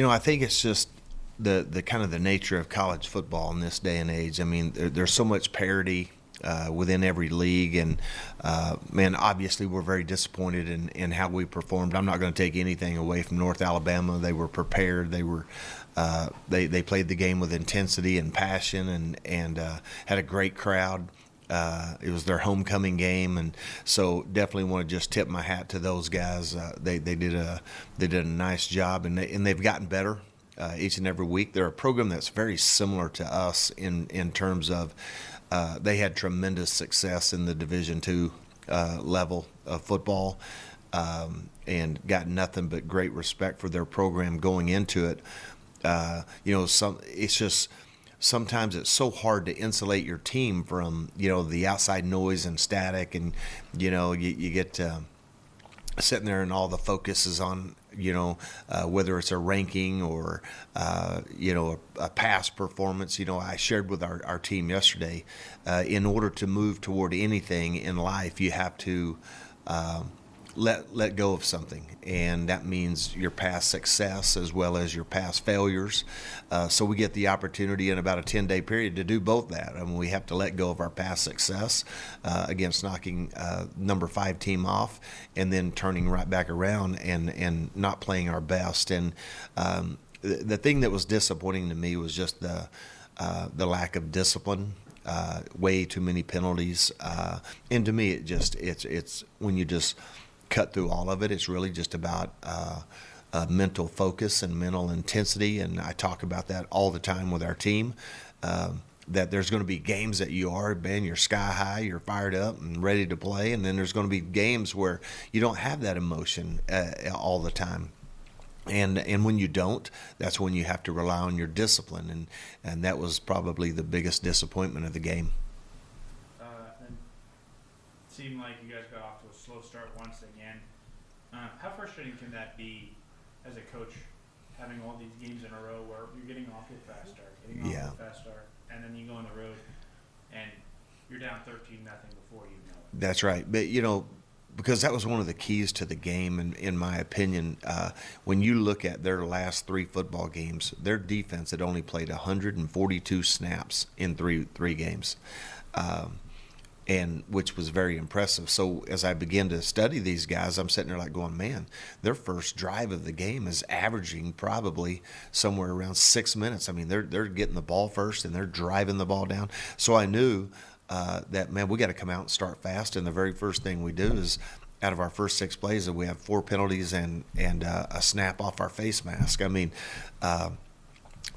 I think it's just the kind of the nature of college football in this day and age. I mean, there's so much parity within every league, and man, obviously we're very disappointed in how we performed. I'm not going to take anything away from North Alabama. They were prepared. They played the game with intensity and passion, and had a great crowd. It was their homecoming game, and so definitely want to just tip my hat to those guys. They did a nice job, and they've gotten better each and every week. They're a program that's very similar to us in terms of they had tremendous success in the Division II level of football, and got nothing but great respect for their program going into it. It's just sometimes it's so hard to insulate your team from the outside noise and static, and you get sitting there and all the focus is on whether it's a ranking or a past performance. I shared with our team yesterday, in order to move toward anything in life, you have to let go of something, and that means your past success as well as your past failures. So we get the opportunity in about a 10-day period to do both that. I mean, we have to let go of our past success against knocking number 5 team off, and then turning right back around and not playing our best. And the thing that was disappointing to me was just the lack of discipline. Way too many penalties, and to me, it's when you just cut through all of it, it's really just about mental focus and mental intensity. And I talk about that all the time with our team, that there's going to be games that you're sky high, you're fired up and ready to play, and then there's going to be games where you don't have that emotion all the time. And when you don't, that's when you have to rely on your discipline, and that was probably the biggest disappointment of the game. And it seemed like you guys got off to a slow start once again. How frustrating can that be as a coach, having all these games in a row where you're getting off to a fast start, and then you go on the road and you're down 13-0 before you know it? That's right. But because that was one of the keys to the game, in my opinion. When you look at their last 3 football games, their defense had only played 142 snaps in three games, and which was very impressive. So as I begin to study these guys, I'm sitting there like going, man, their first drive of the game is averaging probably somewhere around 6 minutes. I mean, they're getting the ball first and they're driving the ball down. So I knew that, man, we got to come out and start fast. And the very first thing we do is, out of our first 6 plays, we have 4 penalties and a snap off our face mask. I mean,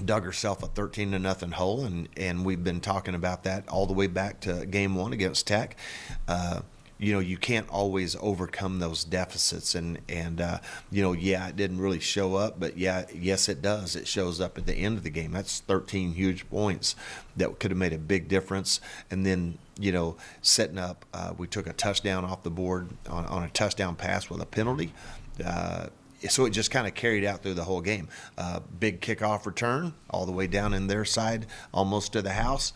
dug herself a 13-0 hole, and we've been talking about that all the way back to game 1 against Tech. You can't always overcome those deficits, and it didn't really show up, but yes, it does. It shows up at the end of the game. That's 13 huge points that could have made a big difference. And then, setting up, we took a touchdown off the board on a touchdown pass with a penalty. So it just kind of carried out through the whole game. Big kickoff return all the way down in their side, almost to the house,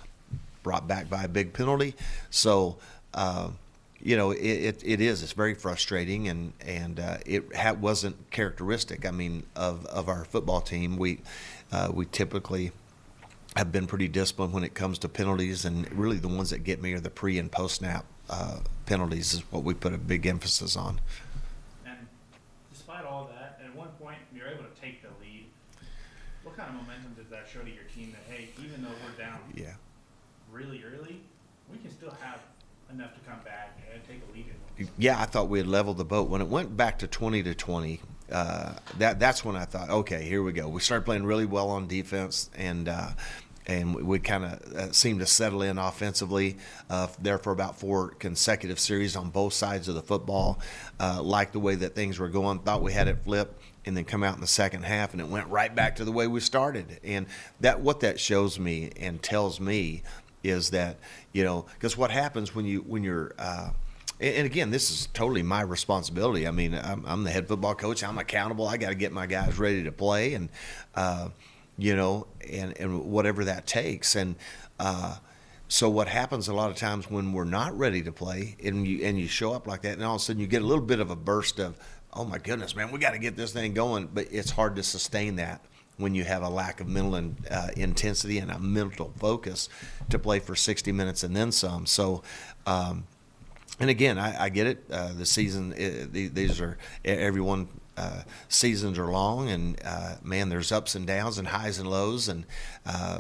brought back by a big penalty. So, it's very frustrating, and it wasn't characteristic, of our football team. We typically have been pretty disciplined when it comes to penalties, and really the ones that get me are the pre and post snap penalties is what we put a big emphasis on. Despite all that, at one point you're able to take the lead. What kind of momentum does that show to your team that, hey, even though we're down really early, we can still have enough to come back and take a lead in one? Yeah, I thought we had leveled the boat. When it went back to 20-20, that's when I thought, okay, here we go. We started playing really well on defense, and we kind of seemed to settle in offensively there for about 4 consecutive series on both sides of the football. Liked the way that things were going, thought we had it flipped, and then come out in the second half, and it went right back to the way we started. And what that shows me and tells me is that, because what happens when you're and again, this is totally my responsibility. I mean, I'm the head football coach. I'm accountable. I got to get my guys ready to play, and and whatever that takes. And so what happens a lot of times when we're not ready to play, and you show up like that, and all of a sudden you get a little bit of a burst of, oh my goodness, man, we got to get this thing going. But it's hard to sustain that when you have a lack of mental intensity and a mental focus to play for 60 minutes and then some. So, and again, I get it. The season, these are everyone. Seasons are long, and man, there's ups and downs and highs and lows, and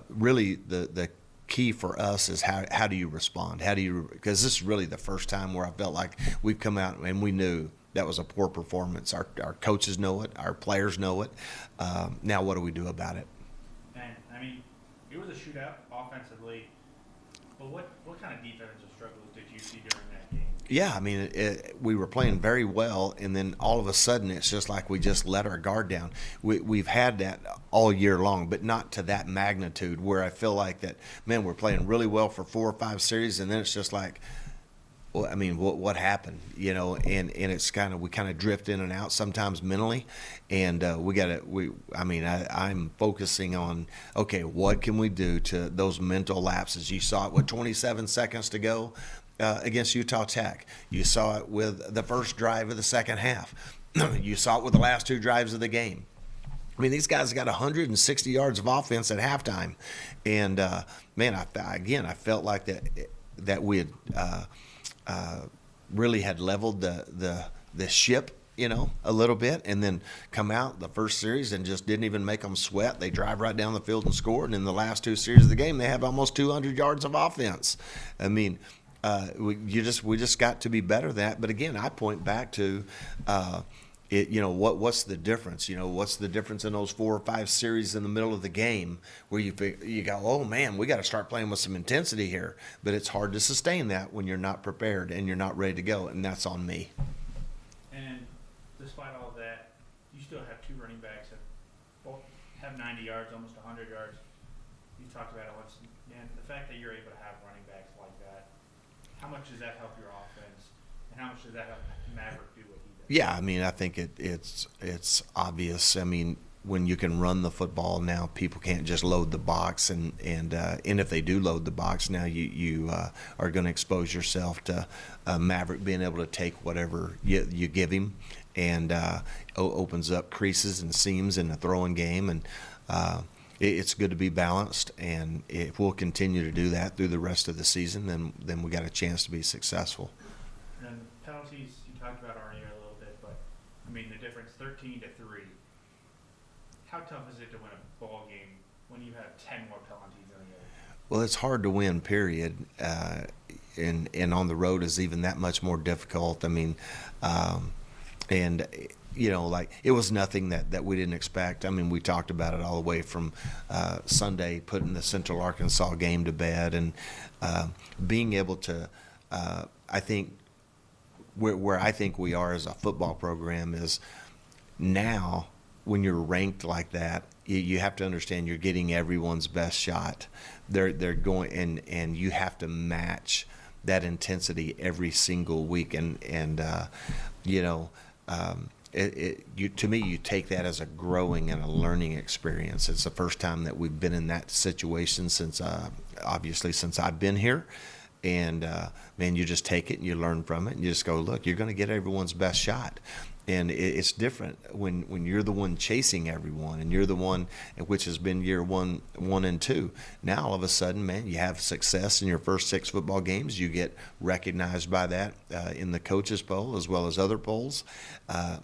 really the key for us is how do you respond? Because this is really the first time where I felt like we've come out and we knew that was a poor performance. Our coaches know it, our players know it. Now what do we do about it? And I mean, it was a shootout offensively, but what kind of defensive struggles did you see during that game? Yeah, I mean, we were playing very well, and then all of a sudden it's just like we just let our guard down. We've had that all year long, but not to that magnitude where I feel like that, man, we're playing really well for 4 or 5 series, and then it's just like, well, I mean, what happened, you know? And it's we kind of drift in and out sometimes mentally, and I'm focusing on, okay, what can we do to those mental lapses? You saw it with 27 seconds to go against Utah Tech. You saw it with the first drive of the second half. You saw it with the last 2 drives of the game. I mean, these guys got 160 yards of offense at halftime, and man, I felt like that we had. Really had leveled the ship, you know, a little bit, and then come out the first series and just didn't even make them sweat. They drive right down the field and score, and in the last 2 series of the game, they have almost 200 yards of offense. I mean, we just got to be better than that. But again, I point back to you know, what's the difference? You know, what's the difference in those 4 or 5 series in the middle of the game where you go, oh man, we got to start playing with some intensity here. But it's hard to sustain that when you're not prepared and you're not ready to go, and that's on me. And despite all of that, you still have 2 running backs that both have 90 yards, almost 100 yards. You talked about it once, and the fact that you're able to have running backs like that, how much does that help your offense, and how much does that help Maverick do what he does? Yeah, I mean, I think it's obvious. I mean, when you can run the football now, people can't just load the box, and if they do load the box now, you are going to expose yourself to Maverick being able to take whatever you give him, and opens up creases and seams in the throwing game, and it's good to be balanced. And if we'll continue to do that through the rest of the season, then we got a chance to be successful. And penalties, you talked about already a little bit, but I mean the difference, 13-3. How tough is it to win a ball game when you have 10 more penalties than the other? Well, it's hard to win, period. And on the road is even that much more difficult. I mean, and you know, like, it was nothing that we didn't expect. I mean, we talked about it all the way from Sunday, putting the Central Arkansas game to bed, and being able to, I think, where I think we are as a football program is now, when you're ranked like that, you have to understand you're getting everyone's best shot. They're going, and you have to match that intensity every single week, and you know, to me, you take that as a growing and a learning experience. It's the first time that we've been in that situation since obviously since I've been here. And man, you just take it and you learn from it, and you just go, look, you're going to get everyone's best shot. And it's different when you're the one chasing everyone, and you're the one, which has been year one and 2. Now all of a sudden, man, you have success in your first 6 football games. You get recognized by that in the coaches poll as well as other polls.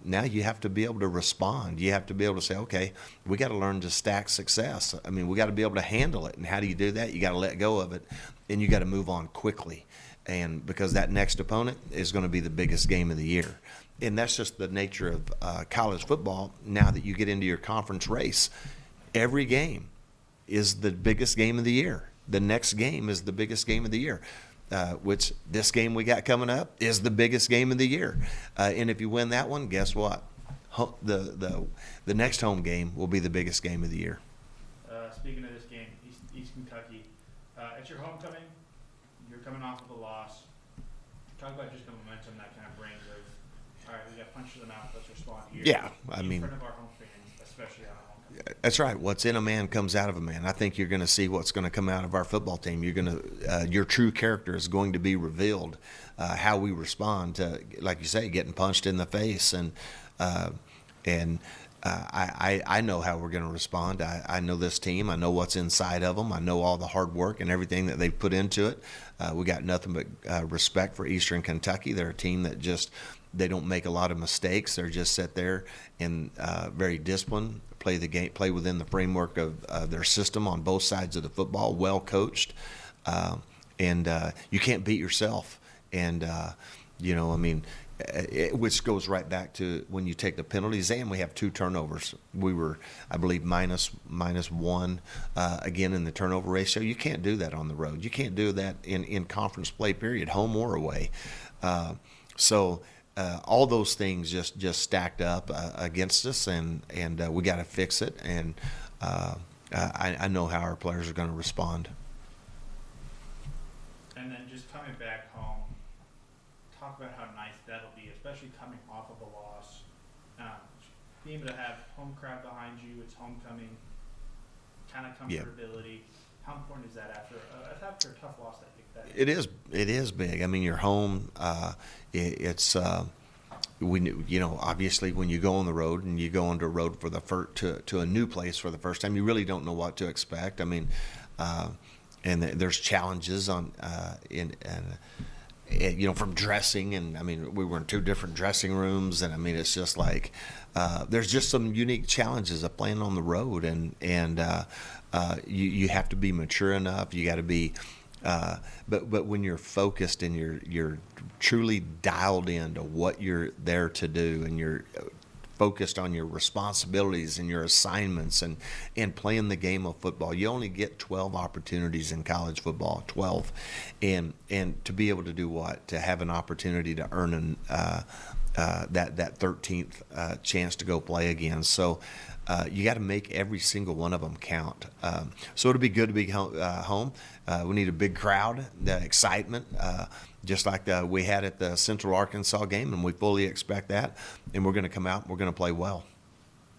Now you have to be able to respond. You have to be able to say, okay, we got to learn to stack success. I mean, we got to be able to handle it. And how do you do that? You got to let go of it, and you got to move on quickly. And because that next opponent is going to be the biggest game of the year. And that's just the nature of college football. Now that you get into your conference race, every game is the biggest game of the year. The next game is the biggest game of the year, which this game we got coming up is the biggest game of the year. And if you win that one, guess what? The next home game will be the biggest game of the year. Speaking of this game, East Kentucky, it's your homecoming. You're coming off of a loss. Talk about just the momentum that kind of brings of, all right, we got punched in the mouth, let's respond here. Yeah, I mean, in front of our home fans, especially on a homecoming. That's right. What's in a man comes out of a man. I think you're going to see what's going to come out of our football team. You're going to, your true character is going to be revealed. How we respond to, like you say, getting punched in the face, and I know how we're going to respond. I know this team. I know what's inside of them. I know all the hard work and everything that they've put into it. We got nothing but respect for Eastern Kentucky. They're a team that just they don't make a lot of mistakes. They're just sit there and very disciplined, play the game, play within the framework of their system on both sides of the football, well coached, and you can't beat yourself. And I mean. Which goes right back to when you take the penalties, and we have 2 turnovers. We were, I believe, minus one again in the turnover ratio. You can't do that on the road. You can't do that in conference play, period, home or away. So all those things just stacked up against us, and we got to fix it. And I know how our players are going to respond. And then just coming back home, talk about how nice that'll be, especially coming off of a loss. Being able to have home crowd behind you, it's homecoming, kind of comfortability. How important is that after a tough loss that It is big. I mean, you're home. It's obviously when you go on the road and you go on the road for to a new place for the first time, you really don't know what to expect. I mean, and there's challenges from dressing, and I mean, we were in 2 different dressing rooms, and I mean, it's just like there's just some unique challenges of playing on the road, and you have to be mature enough. You got to be, but when you're focused and you're truly dialed into what you're there to do, and you're focused on your responsibilities and your assignments and playing the game of football. You only get 12 opportunities in college football, 12. And to be able to do what? To have an opportunity to earn that 13th chance to go play again. So you got to make every single one of them count. So it'll be good to be home. We need a big crowd, the excitement, just like we had at the Central Arkansas game, and we fully expect that. And we're going to come out and we're going to play well.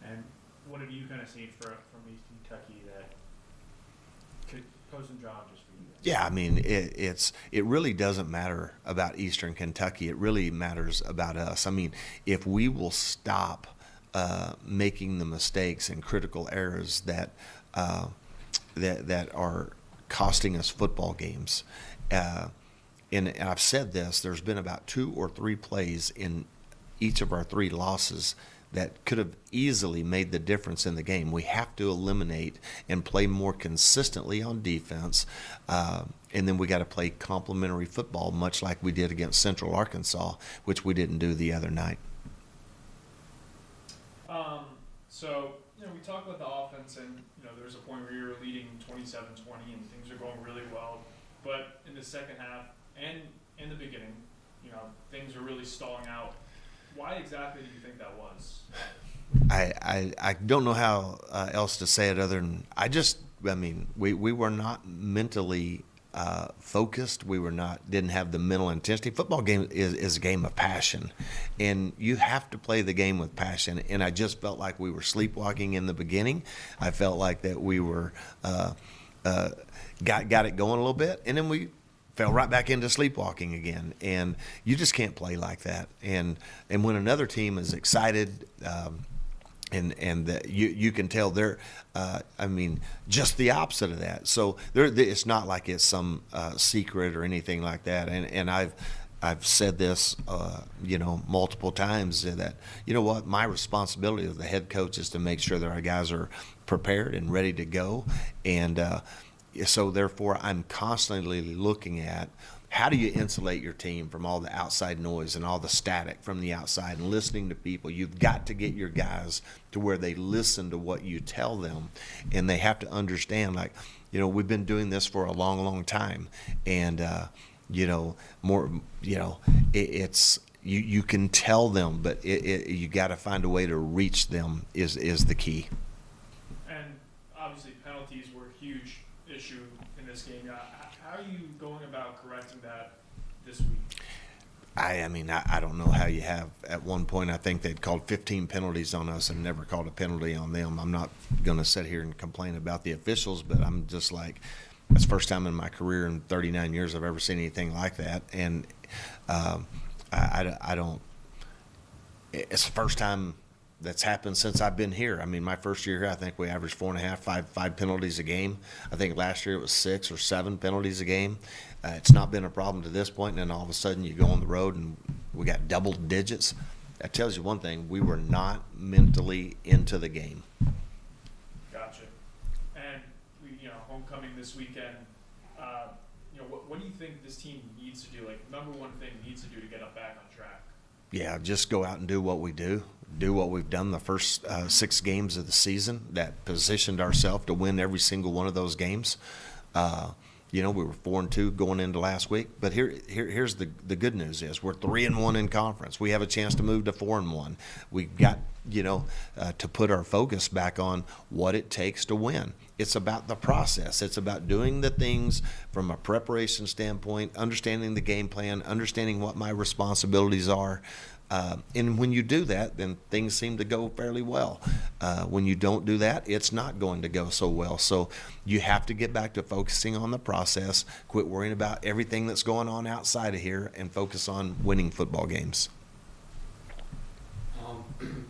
And what have you kind of seen from East Kentucky that could pose some challenges for you guys? Yeah, I mean, it really doesn't matter about Eastern Kentucky. It really matters about us. I mean, if we will stop making the mistakes and critical errors that are costing us football games. And I've said this, there's been about 2 or 3 plays in each of our 3 losses that could have easily made the difference in the game. We have to eliminate and play more consistently on defense, and then we got to play complementary football, much like we did against Central Arkansas, which we didn't do the other night. So, we talk about the offense, and, there was a point where you were leading 27-20 and things are going really well. But in the second half and in the beginning, things are really stalling out. Why exactly do you think that was? I don't know how else to say it other than we were not mentally focused. We didn't have the mental intensity. Football game is a game of passion, and you have to play the game with passion. And I just felt like we were sleepwalking in the beginning. I felt like that we were got it going a little bit, and then we fell right back into sleepwalking again. And you just can't play like that. And when another team is excited, and that you can tell they're, just the opposite of that. So it's not like it's some secret or anything like that. And I've said this, multiple times that, what, my responsibility as the head coach is to make sure that our guys are prepared and ready to go. And so therefore I'm constantly looking at how do you insulate your team from all the outside noise and all the static from the outside and listening to people. You've got to get your guys to where they listen to what you tell them, and they have to understand, we've been doing this for a long, long time. And, it's you can tell them, but you got to find a way to reach them is the key. And obviously penalties were a huge issue in this game. How are you going about correcting that this week? I don't know how you have. At one point, I think they'd called 15 penalties on us and never called a penalty on them. I'm not going to sit here and complain about the officials, but I'm just like, that's the first time in my career in 39 years I've ever seen anything like that. And I don't. It's the first time that's happened since I've been here. I mean, my first year here, I think we averaged 4.5, five penalties a game. I think last year it was 6 or 7 penalties a game. It's not been a problem to this point, and then all of a sudden you go on the road and we got double digits. That tells you one thing: we were not mentally into the game. Gotcha. And homecoming this weekend. What do you think this team needs to do? Like, number one thing needs to do to get up back on track? Yeah, just go out and do what we do what we've done the first 6 games of the season that positioned ourselves to win every single one of those games. We were 4-2 going into last week, but here's the good news is we're 3-1 in conference. We have a chance to move to 4-1. We've got to put our focus back on what it takes to win. It's about the process. It's about doing the things from a preparation standpoint, understanding the game plan, understanding what my responsibilities are. And when you do that, then things seem to go fairly well. When you don't do that, it's not going to go so well. So you have to get back to focusing on the process, quit worrying about everything that's going on outside of here, and focus on winning football games.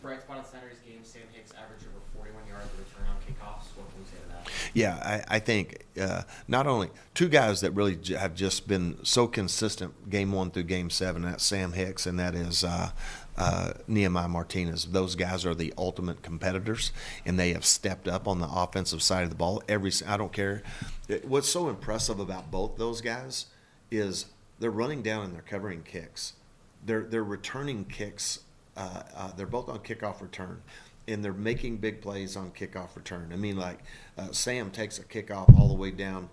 Bright spot on Saturday's game, Sam Hicks averaged over 41 yards of return on kickoffs. What can you say to that? Yeah, I think not only 2 guys that really have just been so consistent game 1 through game 7, that's Sam Hicks and that is Nehemiah Martinez. Those guys are the ultimate competitors, and they have stepped up on the offensive side of the ball. I don't care. What's so impressive about both those guys is they're running down and they're covering kicks. They're returning kicks. They're both on kickoff return, and they're making big plays on kickoff return. I mean, Sam takes a kickoff all the way down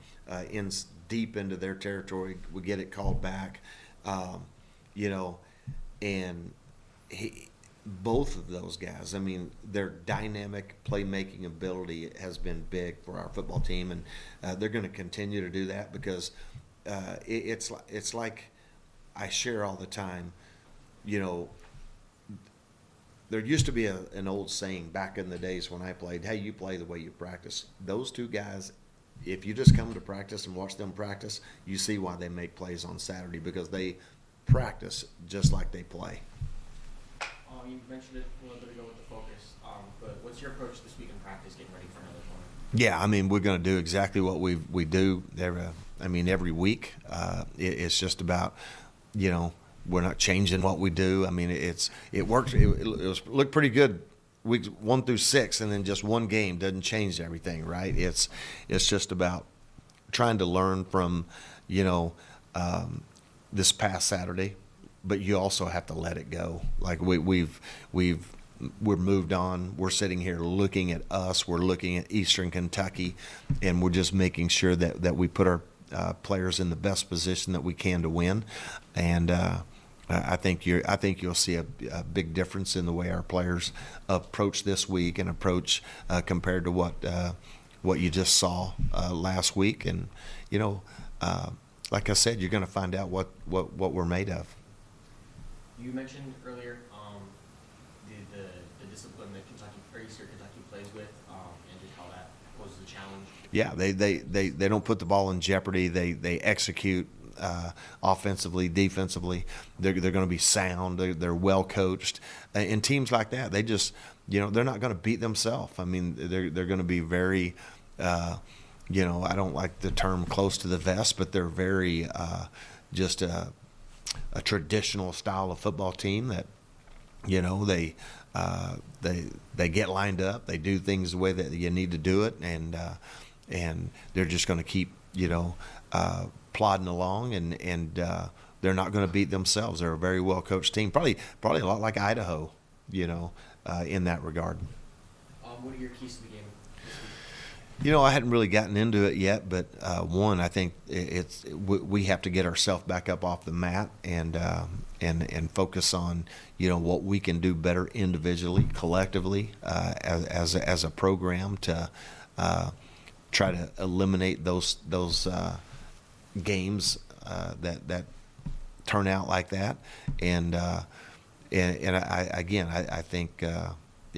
deep into their territory. We get it called back, and both of those guys, I mean, their dynamic playmaking ability has been big for our football team, and they're going to continue to do that because it's like I share all the time, there used to be an old saying back in the days when I played, hey, you play the way you practice. Those 2 guys, if you just come to practice and watch them practice, you see why they make plays on Saturday, because they practice just like they play. You mentioned it a little bit ago with the focus, but what's your approach this week in practice getting ready for another opponent? Yeah, I mean, we're going to do exactly what we do every week. It's just about, we're not changing what we do. I mean, it worked. It looked pretty good weeks 1 through 6, and then just one game doesn't change everything, right? It's just about trying to learn from, this past Saturday, but you also have to let it go. Like we're moved on. We're sitting here looking at us. We're looking at Eastern Kentucky, and we're just making sure that we put our players in the best position that we can to win. And I think you'll see a big difference in the way our players approach this week and approach compared to what you just saw last week. And like I said, you're going to find out what we're made of. You mentioned earlier the discipline that Eastern Kentucky plays with, and just how that poses a challenge. Yeah, they don't put the ball in jeopardy. They execute offensively, defensively. They're going to be sound. They're well coached. And teams like that, they just they're not going to beat themselves. I mean, they're going to be very I don't like the term close to the vest, but they're very just a traditional style of football team that they get lined up, they do things the way that you need to do it, and they're just going to keep plodding along, and they're not going to beat themselves. They're a very well coached team, probably a lot like Idaho, in that regard. What are your keys to the game? I hadn't really gotten into it yet, but one, I think we have to get ourselves back up off the mat and focus on what we can do better individually, collectively, as a program to try to eliminate those games that turn out like that, and I think.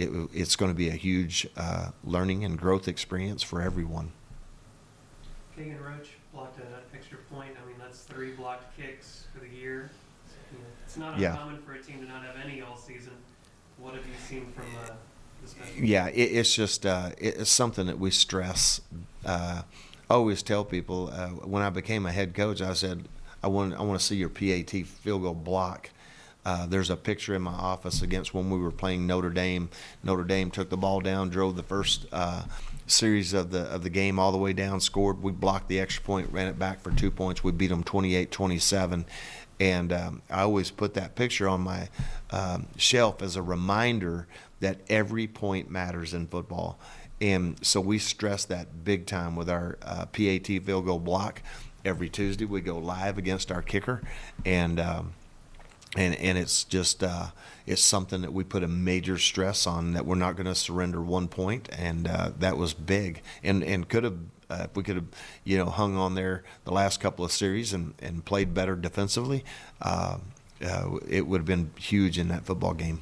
It's going to be a huge learning and growth experience for everyone. Kagan Roach blocked an extra point. I mean, that's 3 blocked kicks for the year. It's not uncommon for a team to not have any all season. what have you seen from the special? Yeah, it's just it's something that we stress. I always tell people when I became a head coach, I said I want to see your PAT field goal block. There's a picture in my office against when we were playing Notre Dame. Notre Dame took the ball down, drove the first series of the game all the way down, scored. We blocked the extra point, ran it back for 2 points. We beat them 28-27. And I always put that picture on my shelf as a reminder that every point matters in football. And so we stress that big time with our PAT field goal block. Every Tuesday we go live against our kicker, and it's just it's something that we put a major stress on, that we're not going to surrender 1 point, and that was big, and could have if we could have hung on there the last couple of series and played better defensively, it would have been huge in that football game.